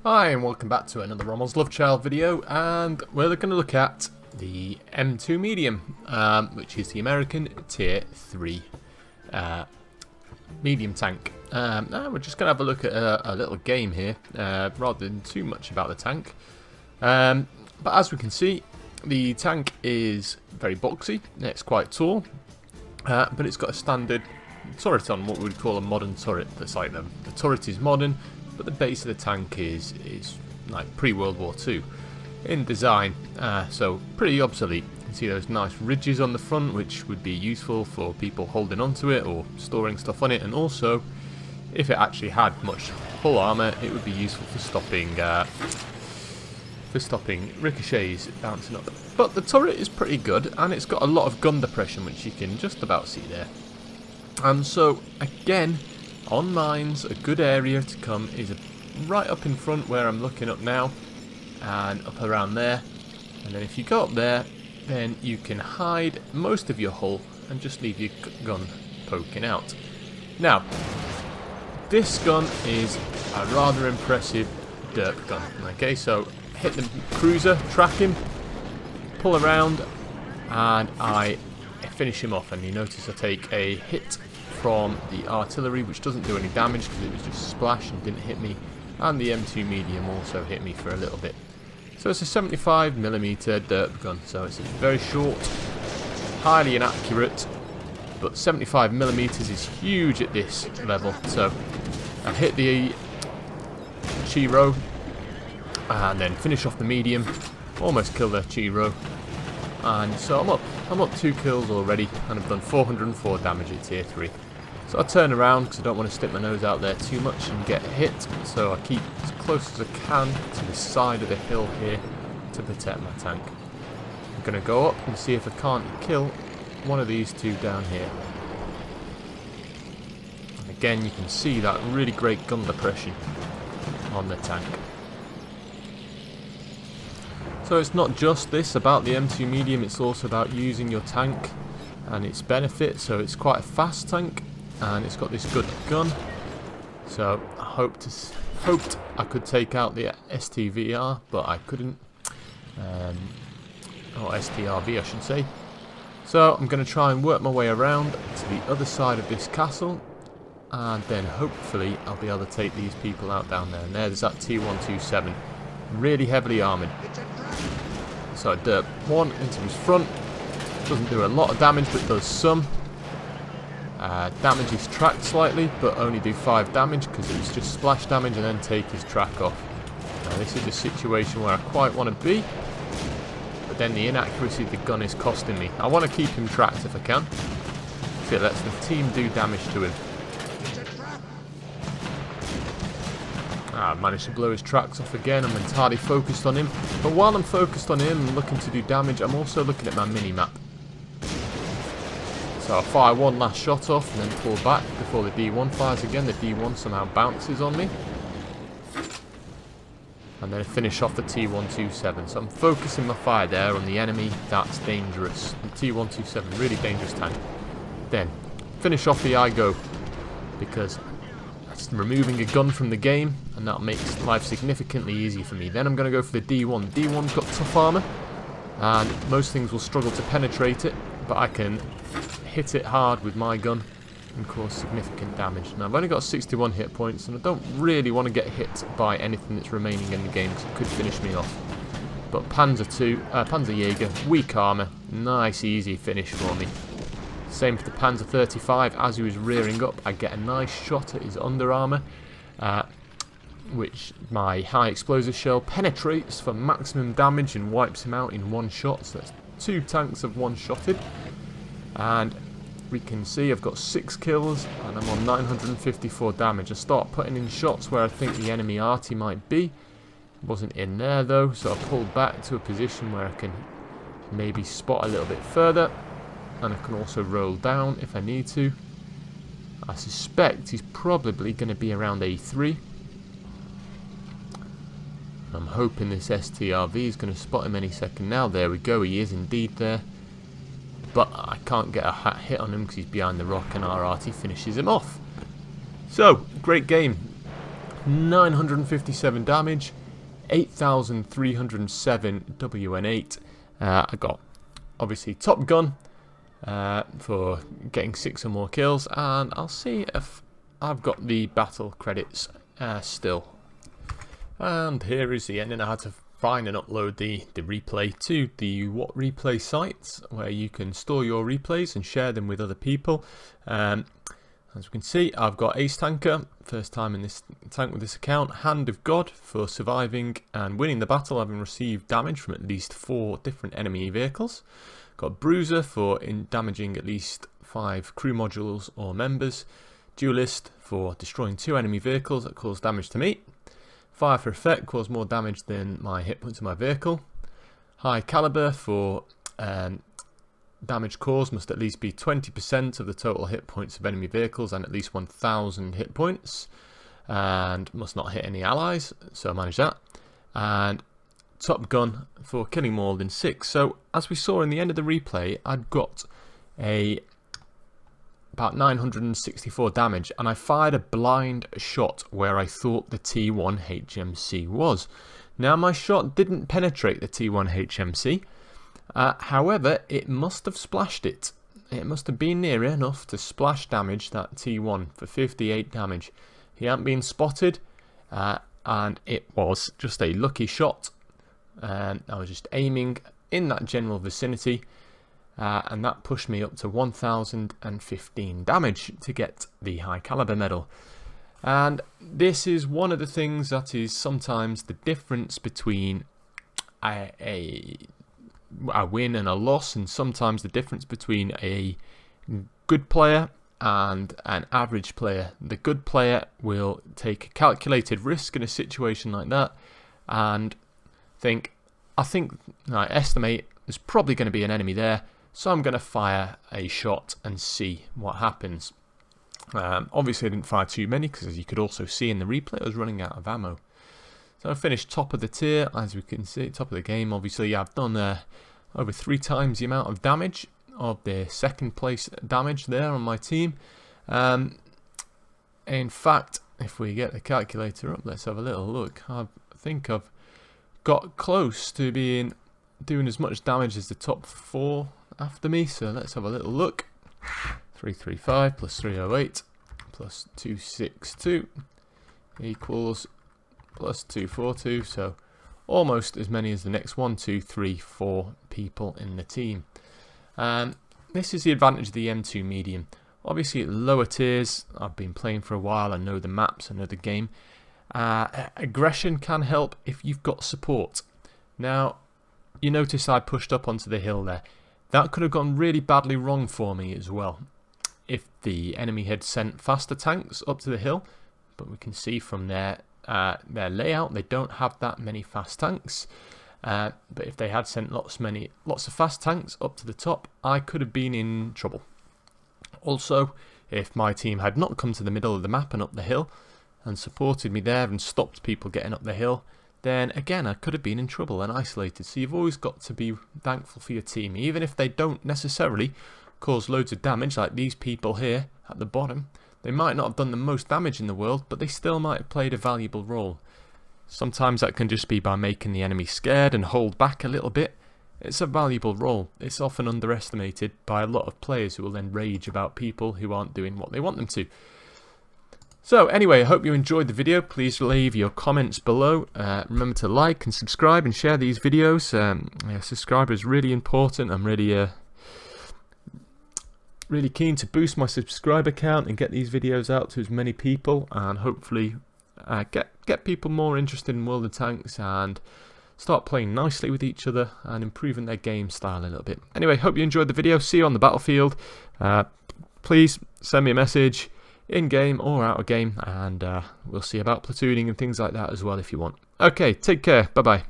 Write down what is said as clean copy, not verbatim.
Hi and welcome back to another Rommel's Love Child video, and we're going to look at the M2 Medium, which is the American Tier 3 medium tank. We're just going to have a look at a little game here, rather than too much about the tank. But as we can see, the tank is very boxy, it's quite tall, but it's got a standard turret on, what we would call a modern turret. That's like the turret is modern, but the base of the tank is like pre-World War II in design, so pretty obsolete. You can see those nice ridges on the front, which would be useful for people holding onto it or storing stuff on it, and also if it actually had much full armour, it would be useful for stopping ricochets bouncing up. But the turret is pretty good, and it's got a lot of gun depression, which you can just about see there. So again, on mines, a good area to come is right up in front where I'm looking up now, and up around there. And then if you go up there, then you can hide most of your hull and just leave your gun poking out. Now, this gun is a rather impressive derp gun. Okay, so hit the cruiser, track him, pull around, and I finish him off. And you notice I take a hit from the artillery, which doesn't do any damage because it was just splash and didn't hit me, and the M2 Medium also hit me for a little bit. So it's a 75mm derp gun, so it's very short, highly inaccurate, but 75mm is huge at this level. So I hit the Chiro and then finish off the Medium, almost kill the Chiro, and so I'm up 2 kills already, and I've done 404 damage at tier 3. So I turn around because I don't want to stick my nose out there too much and get hit, so I keep as close as I can to the side of the hill here to protect my tank. I'm going to go up and see if I can't kill one of these two down here. And again, you can see that really great gun depression on the tank. So it's not just this about the M2 Medium, it's also about using your tank and its benefit. So it's quite a fast tank, and it's got this good gun. So I hoped I could take out the STVR, but I couldn't. Or STRV I should say. So I'm going to try and work my way around to the other side of this castle, and then hopefully I'll be able to take these people out down there. And there's that T127, really heavily armoured. So I derp one into his front. Doesn't do a lot of damage, but does some. Damage his track slightly, but only do 5 damage because it's just splash damage, and then take his track off. Now this is a situation where I quite want to be, but then the inaccuracy of the gun is costing me. I want to keep him tracked if I can, so it lets the team do damage to him. I managed to blow his tracks off again. I'm entirely focused on him, but while I'm focused on him and looking to do damage, I'm also looking at my mini-map. So I fire one last shot off and then pull back before the D1 fires again. The D1 somehow bounces on me. And then I finish off the T127. So I'm focusing my fire there on the enemy. That's dangerous. The T127, really dangerous tank. Then finish off the IGO, because that's removing a gun from the game, and that makes life significantly easier for me. Then I'm going to go for the D1. D1's got tough armor, and most things will struggle to penetrate it, but I can hit it hard with my gun and cause significant damage. Now I've only got 61 hit points, and I don't really want to get hit by anything that's remaining in the game because it could finish me off. But Panzerjäger, weak armor, nice easy finish for me. Same for the Panzer 35. As he was rearing up, I get a nice shot at his under armor, which my high explosive shell penetrates for maximum damage and wipes him out in one shot. So that's 2 tanks of one-shotted. And we can see I've got 6 kills and I'm on 954 damage. I start putting in shots where I think the enemy arty might be. Wasn't in there though, so I pulled back to a position where I can maybe spot a little bit further, and I can also roll down if I need to. I suspect he's probably going to be around A3. I'm hoping this STRV is going to spot him any second now. There we go, he is indeed there. But I can't get a hit on him because he's behind the rock, and our arty finishes him off. So, great game. 957 damage, 8,307 WN8. I got obviously Top Gun for getting 6 or more kills, and I'll see if I've got the battle credits still. And here is the ending. I had to find and upload the replay to the What Replay site, where you can store your replays and share them with other people. As we can see, I've got Ace Tanker, first time in this tank with this account. Hand of God for surviving and winning the battle, having received damage from at least 4 different enemy vehicles. Got Bruiser for damaging at least 5 crew modules or members. Duelist for destroying 2 enemy vehicles that cause damage to me. Fire for effect, cause more damage than my hit points of my vehicle. High Caliber for damage caused must at least be 20% of the total hit points of enemy vehicles and at least 1,000 hit points, and must not hit any allies, so I manage that. And Top Gun for killing more than 6. So as we saw in the end of the replay, I'd got about 964 damage, and I fired a blind shot where I thought the T1 HMC was. Now my shot didn't penetrate the T1 HMC, however it must have splashed it. It must have been near enough to splash damage that T1 for 58 damage. He hadn't been spotted, and it was just a lucky shot. I was just aiming in that general vicinity, and that pushed me up to 1,015 damage to get the High Caliber medal. And this is one of the things that is sometimes the difference between a win and a loss, and sometimes the difference between a good player and an average player. The good player will take a calculated risk in a situation like that and I estimate there's probably going to be an enemy there, so I'm going to fire a shot and see what happens. Obviously I didn't fire too many, because as you could also see in the replay, I was running out of ammo. So I finished top of the tier, as we can see, top of the game. Obviously I've done over 3 times the amount of damage of the second place damage there on my team. In fact, if we get the calculator up, let's have a little look. I think I've got close to doing as much damage as the top 4 after me, so let's have a little look. 335 plus 308 plus 262 equals plus 242, so almost as many as the next 1, 2, 3, 4 people in the team. This is the advantage of the M2 medium. Obviously at lower tiers, I've been playing for a while, I know the maps, I know the game. Aggression can help if you've got support. Now, you notice I pushed up onto the hill there. That could have gone really badly wrong for me as well if the enemy had sent faster tanks up to the hill, but we can see from their layout they don't have that many fast tanks. But if they had sent lots of fast tanks up to the top, I could have been in trouble. Also, if my team had not come to the middle of the map and up the hill and supported me there and stopped people getting up the hill, then again I could have been in trouble and isolated. So you've always got to be thankful for your team, even if they don't necessarily cause loads of damage like these people here at the bottom. They might not have done the most damage in the world, but they still might have played a valuable role. Sometimes that can just be by making the enemy scared and hold back a little bit. It's a valuable role. It's often underestimated by a lot of players who will then rage about people who aren't doing what they want them to. So anyway, I hope you enjoyed the video. Please leave your comments below. Remember to like and subscribe and share these videos. Subscribe is really important. I'm really keen to boost my subscriber count and get these videos out to as many people, and hopefully get people more interested in World of Tanks and start playing nicely with each other and improving their game style a little bit. Anyway, hope you enjoyed the video. See you on the battlefield. Please send me a message in-game or out-of-game, and we'll see about platooning and things like that as well if you want. Okay, take care. Bye-bye.